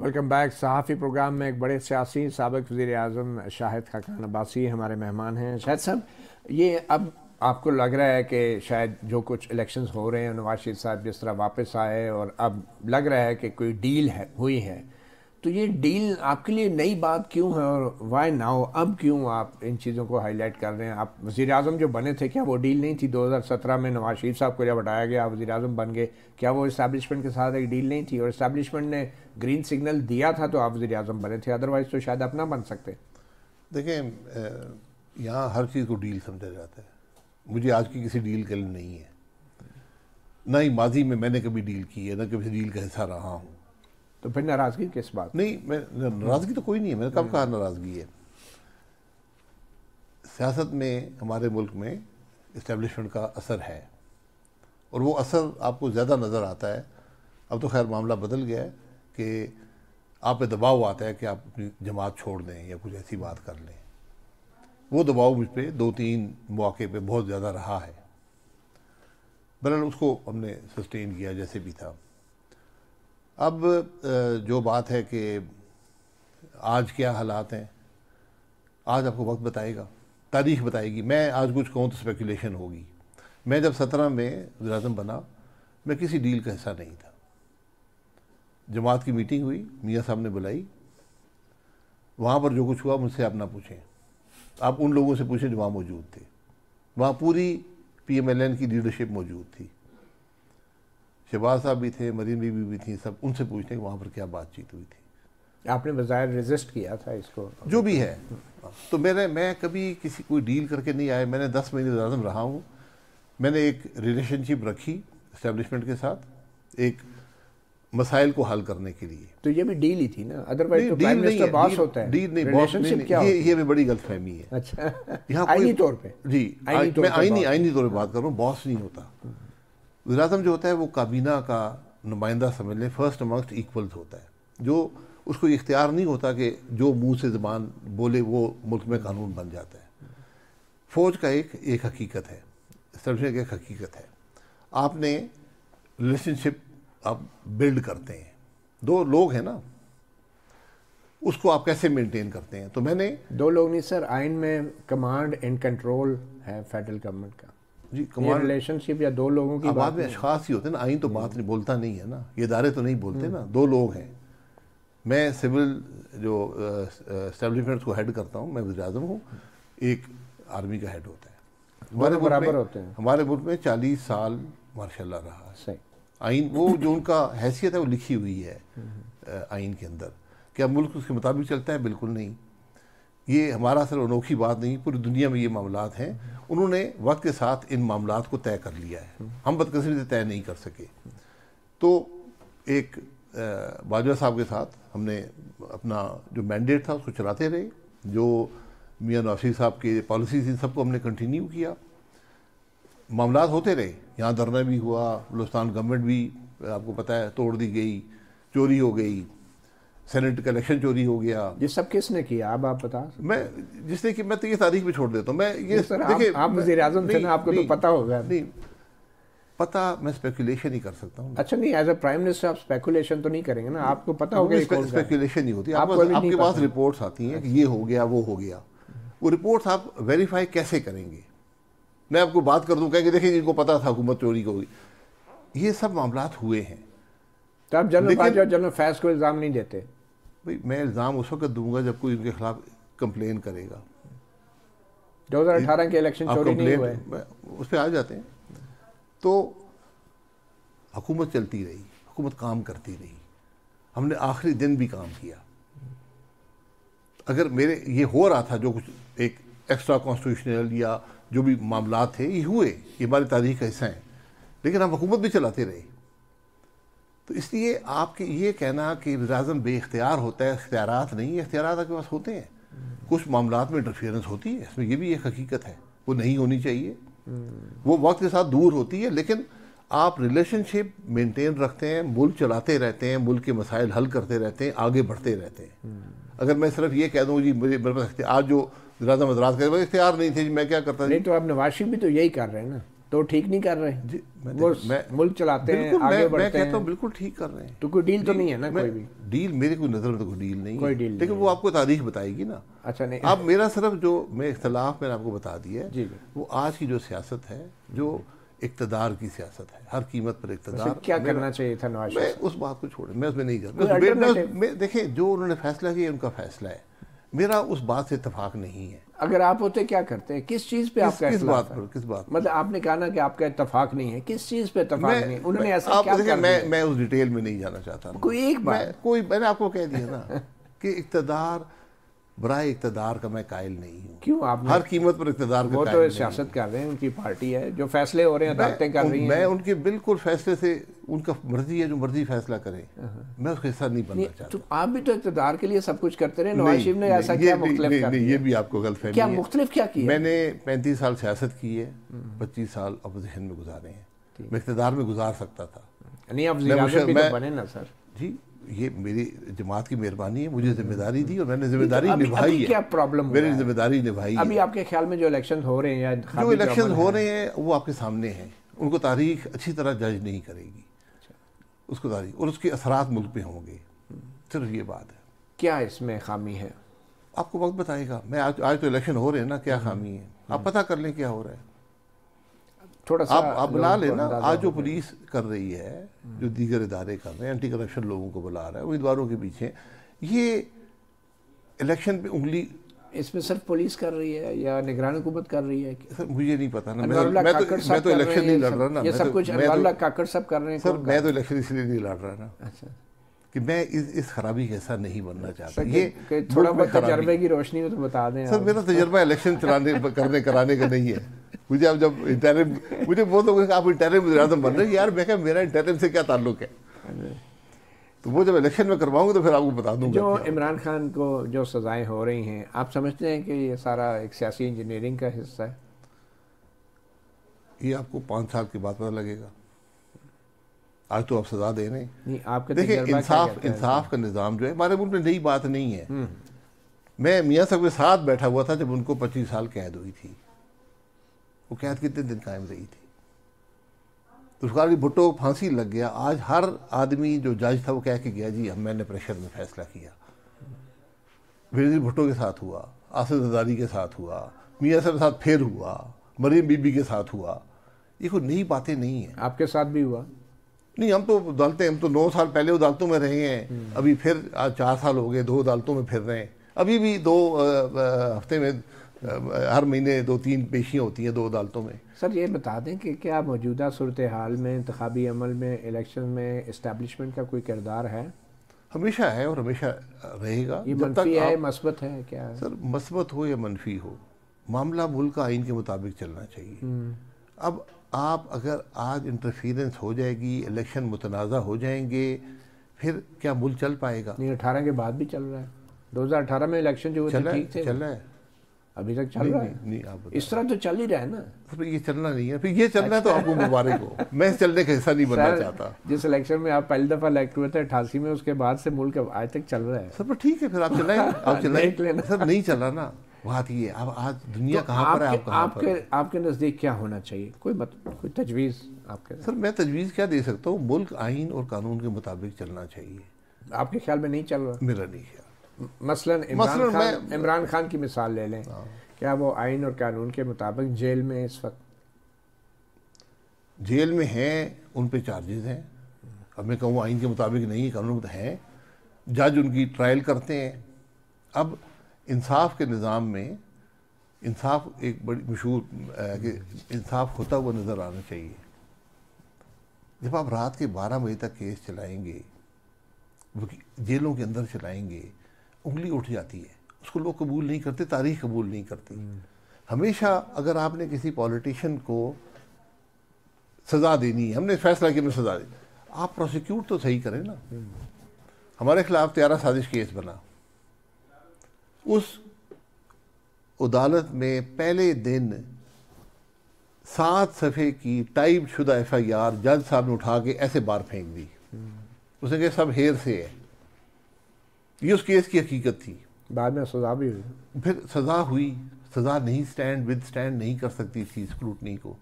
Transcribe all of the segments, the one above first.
Welcome back. सहाफ़ी programme में एक बड़े सियासी साबिक़ वज़ीर-ए-आज़म शाहिद खाकान अब्बासी हमारे मेहमान हैं। शाहिद साहब, ये अब आपको लग रहा है कि शायद जो कुछ इलेक्शंस हो रहे हैं, नवाज शरीफ साहब जिस तरह वापस आए और अब लग रहा है कि कोई डील है हुई है, तो ये डील आपके लिए नई बात क्यों है और वाई नाउ? अब क्यों आप इन चीज़ों को हाईलाइट कर रहे हैं? आप वज़ीर-ए-आज़म जो बने थे, क्या वो डील नहीं थी? 2017 में नवाज शरीफ साहब को जब हटाया गया, आप वज़ीर-ए-आज़म बन गए, क्या वो इस्टेब्लिशमेंट के साथ एक डील नहीं थी? और इस्टेब्लिशमेंट ने ग्रीन सिग्नल दिया था तो आप वज़ीर-ए-आज़म बने थे, अदरवाइज़ तो शायद अपना बन सकते। देखें, यहाँ हर चीज़ को डील समझा जाता है। मुझे आज की किसी डील के लिए नहीं है, ना ही माजी में मैंने कभी डील की है, ना कभी डील का हिस्सा रहा हूँ। तो फिर नाराज़गी किस बात? नहीं, मैं नाराज़गी तो कोई नहीं है, मैंने कब कहा नाराज़गी है। सियासत में हमारे मुल्क में इस्टेब्लिशमेंट का असर है और वो असर आपको ज़्यादा नज़र आता है। अब तो खैर मामला बदल गया है कि आप पे दबाव आता है कि आप अपनी जमात छोड़ दें या कुछ ऐसी बात कर लें। वो दबाव मुझ पे 2-3 मौके पे बहुत ज़्यादा रहा है। बहरहाल उसको हमने सस्टेन किया जैसे भी था। अब जो बात है कि आज क्या हालात हैं, आज आपको वक्त बताएगा, तारीख बताएगी। मैं आज कुछ कहूँ तो स्पेकुलेशन होगी। मैं जब 17 में वज़ीर-ए-आज़म बना, मैं किसी डील का हिस्सा नहीं था। जमात की मीटिंग हुई, मियाँ साहब ने बुलाई, वहाँ पर जो कुछ हुआ मुझसे आप ना पूछें, आप उन लोगों से पूछें जो वहाँ मौजूद थे। वहाँ पूरी PMLN की लीडरशिप मौजूद थी, शहबाज साहब भी थे, मरीम बीबी भी थी, सब उनसे पूछने कि वहाँ पर क्या बातचीत हुई थी। आपने बज़ाहिर रेजिस्ट किया था इसको, जो भी है। तो मैं कभी किसी कोई डील करके नहीं आया। मैंने 10 महीने वज़ीर-ए-आज़म रहा हूँ। मैंने एक रिलेशनशिप रखी इस्टेब्लिशमेंट के साथ, एक मसाइल को हल करने के लिए। तो ये भी डील ही थी ना, अदरवाइज तो प्राइम मिनिस्टर बॉस होता है। डील नहीं, रिलेशनशिप क्या होती है? ये बड़ी गलतफहमी है। अच्छा, यहाँ आईनी तौर पे? जी, मैं आईनी तौर पे बात कर रहा हूँ। बॉस नहीं होता। वज़ीर-ए-आज़म जो होता है वो काबीना का नुमाइंदा समझ लें, फर्स्ट अमंगस्ट इक्वल्स होता है, जो उसको इख्तियार नहीं होता कि जो मुंह से ज़बान बोले वो मुल्क में कानून बन जाता है। फ़ौज का एक हकीकत है, इस्टेब्लिशमेंट की एक हकीकत है। आपने रिलेशनशिप आप बिल्ड करते हैं, दो लोग हैं ना, उसको आप कैसे मेंटेन करते हैं। तो मैंने दो लोग नहीं सर, आइन में कमांड एंड कंट्रोल है फेडरल गवर्नमेंट का। जी, कमांड रिलेशनशिप या दो लोगों की बात में अशखास ही होते हैं ना। आइन तो बात नहीं बोलता नहीं है ना, ये इदारे तो नहीं बोलते ना। दो लोग हैं। मैं सिविल जो एस्टेब्लिशमेंट्स को हेड करता हूँ, मैं वज़ीर-ए-आज़म हूँ, एक आर्मी का हेड होता है। हमारे बराबर होते हैं। हमारे मुल्क में 40 साल मार्शाल्लाह रहा है। सही। आइन वो जो उनका हैसियत है वो लिखी हुई है आइन के अंदर। क्या मुल्क उसके मुताबिक चलता है? बिल्कुल नहीं। ये हमारा सिर्फ अनोखी बात नहीं, पूरी दुनिया में ये मामलात हैं। उन्होंने वक्त के साथ इन मामलात को तय कर लिया है, हम बदकिस्मती से तय नहीं कर सके। तो एक बाजवा साहब के साथ हमने अपना जो मैंडेट था उसको चलाते रहे। जो मियाँ नवाज शरीफ साहब की पॉलिसी थी सबको हमने कंटिन्यू किया। मामलात होते रहे, यहाँ धरना भी हुआ, बलूचिस्तान गवर्नमेंट भी आपको पता है तोड़ दी गई, चोरी हो गई, सेनेट का इलेक्शन चोरी हो गया। ये सब किसने किया? अब आप बता। मैं जिसने कि मैं तो ये तारीख पे छोड़ देता हूँ। मैं ये देखिए, आप वज़ीर-ए-आज़म थे ना, आपको तो पता होगा। नहीं पता, मैं स्पेकुलेशन ही कर सकता हूँ। अच्छा, नहीं, एज अ प्राइम मिनिस्टर आप स्पेकुलेशन तो नहीं करेंगे ना, आपको पता होगा। स्पेकुलेशन नहीं होती। आपके पास रिपोर्ट्स आती हैं कि ये हो गया वो हो गया। वो रिपोर्ट्स आप वेरीफाई कैसे करेंगे? मैं आपको बात कर दूं, कहेंगे देखिए इनको पता था हुकूमत चोरी को। ये सब मामलात हुए हैं। तो आप जनरल बाजवा, जनरल फैज को इल्ज़ाम नहीं देते? भाई, मैं इल्ज़ाम उस वक्त दूंगा जब कोई उनके खिलाफ कंप्लेन करेगा। 2018 के इलेक्शन चोरी नहीं हुए, उस पर आ जाते हैं। तो हुकूमत चलती रही, हुकूमत काम करती रही, हमने आखिरी दिन भी काम किया। अगर मेरे ये हो रहा था जो कुछ एक एक्स्ट्रा कॉन्स्टिट्यूशनल या जो भी मामलात थे ये हुए, ये हमारी तारीख का हिस्सा है, लेकिन हम हुकूमत भी चलाते रहे। तो इसलिए आपके ये कहना कि वज़ीर-ए-आज़म बेइख्तियार होता है, इख्तियारात नहीं है। इख्तियारात आपके पास होते हैं, कुछ मामलात में इंटरफेरेंस होती है, इसमें ये भी एक हकीकत है, वो नहीं होनी चाहिए, वो वक्त के साथ दूर होती है। लेकिन आप रिलेशनशिप मेंटेन रखते हैं, मुल्क चलाते रहते हैं, मुल्क के मसाइल हल करते रहते हैं, आगे बढ़ते रहते हैं। अगर मैं सिर्फ ये कह दूँ जी मेरे पास आज जो वज़ीर-ए-आज़म हज़रात का इख्तियार नहीं थे, मैं क्या करता? नहीं, तो आप नवाज शरीफ भी तो यही कर रहे हैं ना। तो ठीक नहीं कर रहे जी, वो मुल्क चलाते हैं, आगे बढ़ते हैं। मैं कहता हूँ बिल्कुल ठीक कर रहे हैं। तो कोई डील तो नहीं है ना? कोई भी डील मेरी कोई नज़र में तो कोई डील नहीं कोई है, डील लेकिन वो आपको तारीख बताएगी ना। अच्छा, नहीं अब मेरा सिर्फ जो मैं इख्तलाफ मैंने आपको बता दिया है, जी, वो आज की जो सियासत है, जो इक़्तिदार की सियासत है, हर कीमत पर इक़्तिदार। क्या करना चाहिए था नवाज शरीफ? मैं उस बात को छोड़े, मैं उसमें नहीं करता। देखिए, जो उन्होंने फैसला किया उनका फैसला है, मेरा उस बात से इत्तेफाक नहीं है। अगर आप होते क्या करते? किस चीज पे आपका किस बात पर? किस बात? मतलब आपने कहा ना कि आपका इत्तेफाक नहीं है, किस चीज पे इत्तेफाक नहीं है? उन्होंने ऐसा क्या कर दिया? मैं उस डिटेल में नहीं जाना चाहता। कोई एक बात, मैंने आपको कह दिया ना कि इक़्तिदार बराए इक़्तिदार का मैं कायल नहीं हूँ। क्यों? आप हर कीमत पर इक़्तिदार का वो तो सियासत कर रहे हैं, उनकी पार्टी है, जो फैसले हो रहे हैं अदालतें कर रही हैं। मैं उनके बिल्कुल फैसले से, उनका मर्जी है, जो मर्जी फैसला करें, मैं उसका हिस्सा नहीं बनना चाहता। तो आप भी तो इक़्तिदार के लिए सब कुछ करते रहे। नवाज शरीफ ने ऐसा क्या मुख्तलिफ कर दिया? ये भी आपको गलतफहमी है। क्या मुख्तलिफ क्या किया? मैंने 35 साल सियासत की है, 25 साल अपोजिशन में गुजारे हैं। मैं इक़्तिदार में गुजार सकता था। नहीं, आप वज़ीर आज़म भी तो बने ना सर। जी, ये मेरी जमात की मेहरबानी है, मुझे जिम्मेदारी दी और मैंने जिम्मेदारी निभाई है। क्या प्रॉब्लम? मेरी जिम्मेदारी निभाई है। अभी आपके ख्याल में जो इलेक्शन हो रहे हैं या जो इलेक्शन हो रहे हैं वो आपके सामने हैं, उनको तारीख अच्छी तरह जज नहीं करेगी, उसको तारीख और उसके असरात मुल्क पे होंगे, सिर्फ ये बात है। क्या इसमें खामी है? आपको वक्त बताएगा। मैं आज तो इलेक्शन हो रहे हैं ना, क्या खामी है आप पता कर लें क्या हो रहा है। थोड़ा सा आप बुला लेना। आज जो पुलिस कर रही है, जो दीगर इदारे कर रहे हैं, एंटी करप्शन लोगों को बुला रहा है उम्मीदवारों के पीछे, ये इलेक्शन पे उंगली इसमें सिर्फ पुलिस कर रही है या निगरान हुकूमत कर रही है? सर मुझे नहीं पता ना, मैं तो इलेक्शन नहीं लड़ रहा ना। ये सब कुछ काकड़ सब कर रहे हैं सर। मैं तो इलेक्शन इसलिए नहीं लड़ रहा ना। अच्छा, कि मैं इस खराबी का हिस्सा नहीं बनना चाहता। ये थोड़ा बहुत तजर्बे की रोशनी में तो बता दें सर। मेरा तजर्बा इलेक्शन कराने का नहीं है। मुझे अब जब इंटरिम, मुझे बहुत लोग आप इंटरिम वज़ीर आज़म बन रहे हैं, यार मैं क्या, मेरा इंटरिम से क्या ताल्लुक है? तो वो जब इलेक्शन में करवाऊंगा तो फिर आपको बता दूंगा। जो इमरान खान को जो सज़ाएं हो रही हैं, आप समझते हैं कि ये सारा एक सियासी इंजीनियरिंग का हिस्सा है? ये आपको 5 साल के बाद पता लगेगा। आज तो आप सजा दे रहे नहीं। आपके देखिए, इंसाफ का निज़ाम जो है हमारे मुल्क में नई बात नहीं है। मैं मियाँ साहब के साथ बैठा हुआ था जब उनको 25 साल कैद हुई थी। वो कैद कितने दिन कायम रही थी? तो उसका भुट्टो को फांसी लग गया। आज हर आदमी जो जज था वो कह के गया जी मैंने प्रेशर में फैसला किया। बेनज़ीर भुट्टो के साथ हुआ, आसिफ ज़रदारी के साथ हुआ, मियाँ साहब के साथ फिर हुआ, मरीम बीबी के साथ हुआ। ये कोई नई बातें नहीं है। आपके साथ भी हुआ? नहीं, हम तो अदालतें, हम तो 9 साल पहले अदालतों में रहे हैं। अभी फिर आज 4 साल हो गए 2 अदालतों में फिर रहे हैं। अभी भी 2 हफ्ते में, हर महीने 2-3 पेशियाँ होती हैं 2 अदालतों में। सर ये बता दें कि क्या मौजूदा सूरत हाल में, इंतखाबी अमल में, इलेक्शन में इस्टेब्लिशमेंट का कोई किरदार है? हमेशा है और हमेशा रहेगा। ये मनफी है, मस्बत है, क्या है? सर मस्बत हो या मनफी हो, मामला मुल्क का आइन के मुताबिक चलना चाहिए। अब आप अगर आज इंटरफेरेंस हो जाएगी, इलेक्शन मुतनाज़ा हो जाएंगे, फिर क्या मुल्क चल पाएगा? नहीं, 18 के बाद भी चल रहा है। 2018 में इलेक्शन जो हुए ठीक थे, चल रहा है, अभी तक चल रहा है। नहीं आप इस तरह तो चल ही रहा है ना। फिर ये चलना नहीं है, फिर ये चलना है तो आपको मुबारक हो। मैं चलने का हिस्सा नहीं बनना चाहता। जिस इलेक्शन में आप पहली दफा इलेक्ट हुए थे 88 में, उसके बाद से मुल्क आज तक चल रहा है। सर ठीक है, फिर आप चलाएं, आप चलाएं। सर नहीं चला ना, बात ये। अब आज दुनिया कहाँ पर है, आप कहाँ पर है? आपके नज़दीक क्या होना चाहिए? कोई तजवीज़ आपके? सर मैं तजवीज़ क्या दे सकता हूँ? मुल्क आइन और कानून के मुताबिक चलना चाहिए। आपके ख्याल में नहीं चल रहा? मेरा नहीं ख्याल। मसलन इमरान खान की मिसाल ले लें, क्या वो आइन और कानून के मुताबिक जेल में इस वक्त? जेल में हैं, उन पे चार्जेस हैं। अब मैं कहूँ आइन के मुताबिक नहीं, कानून हैं, जज उनकी ट्रायल करते हैं। अब इंसाफ के निज़ाम में इंसाफ एक बड़ी मशहूर कि इंसाफ होता हुआ नज़र आना चाहिए। जब आप रात के 12 बजे तक केस चलाएंगे, जेलों के अंदर चलाएंगे, उंगली उठ जाती है। उसको लोग कबूल नहीं करते, तारीख कबूल नहीं करती। हमेशा अगर आपने किसी पॉलिटिशियन को सज़ा देनी है, हमने फैसला किया सज़ा दी, आप प्रोसिक्यूट तो सही करें ना। हमारे खिलाफ 13 साजिश केस बना, उस अदालत में पहले दिन 7 सफ़े की टाइप शुदा FIR जज साहब ने उठा के ऐसे बाहर फेंक दी। उसने कहा सब हेर से है। ये उस केस की हकीकत थी। बाद में सज़ा भी हुई, फिर सज़ा हुई। सज़ा नहीं स्टैंड नहीं कर सकती थी स्क्रूटनी को।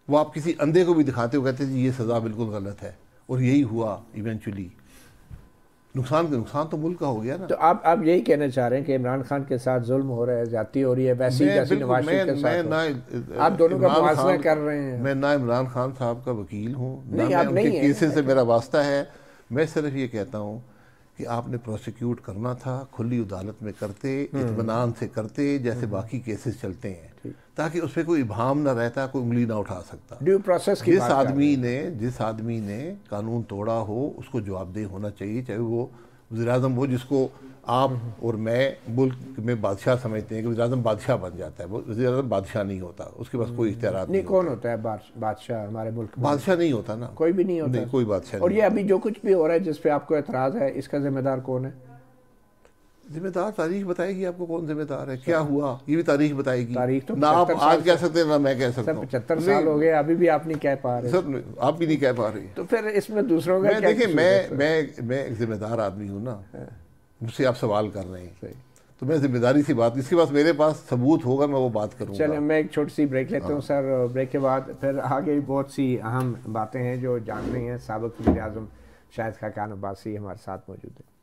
वो आप किसी अंधे को भी दिखाते हो, कहते हैं जी ये सज़ा बिल्कुल गलत है, और यही हुआ इवेंचुअली। नुकसान तो मुल्क का हो गया ना। तो आप यही कहना चाह रहे हैं कि इमरान खान के साथ जुल्म हो रहा है, ज्यादती हो रही है, वैसी जैसी नवाज शरीफ के साथ आप दोनों का मुआवजा कर रहे हैं। मैं ना इमरान खान साहब का वकील हूँ, नहीं, ना आप उनके नहीं केसेस से मेरा वास्ता है। मैं सिर्फ ये कहता हूँ कि आपने प्रोसिक्यूट करना था, खुली अदालत में करते, इत्मीनान से करते, जैसे बाकी केसेस चलते हैं, ताकि उस पर कोई इबाम ना रहता, कोई उंगली ना उठा सकता। ड्यू प्रोसेस की जिस आदमी ने कानून तोड़ा हो उसको जवाबदेह होना चाहिए, चाहे वो वज़ीर-ए-आज़म हो जिसको आप और मैं मुल्क में बादशाह समझते हैं कि वज़ीर-ए-आज़म बादशाह बन जाता है। वो वज़ीर-ए-आज़म बादशाह नहीं होता, उसके पास कोई इख्तियारात नहीं। कौन होता है बादशाह हमारे मुल्क में? बादशाह नहीं होता ना, कोई भी नहीं होता। कोई बादशाह। और ये अभी जो कुछ भी हो रहा है जिस पे आपको एतराज़ है, इसका जिम्मेदार कौन है? जिम्मेदार तारीख बताएगी आपको कौन जिम्मेदार है, क्या हुआ ये भी तारीख बताएगी। तारीख तो ना आप आज कह सकते हैं ना मैं कह सकता हूँ। 75 साल हो गए, अभी भी आप नहीं कह पा रहे। सर आप भी नहीं कह पा रहे। तो फिर इसमें दूसरों का क्या? देखिए मैं एक जिम्मेदार आदमी हूँ ना, मुझसे आप सवाल कर रहे हैं, तो मैं जिम्मेदारी सी बात, इसके पास मेरे पास सबूत होगा, मैं वो बात करूँगा। चलिए मैं एक छोटी सी ब्रेक लेता हूँ सर। ब्रेक के बाद फिर आगे बहुत सी अहम बातें हैं जो जाननी हैं। साबिक़ वज़ीर-ए-आज़म शाहिद खाकान अब्बासी हमारे साथ मौजूद हैं।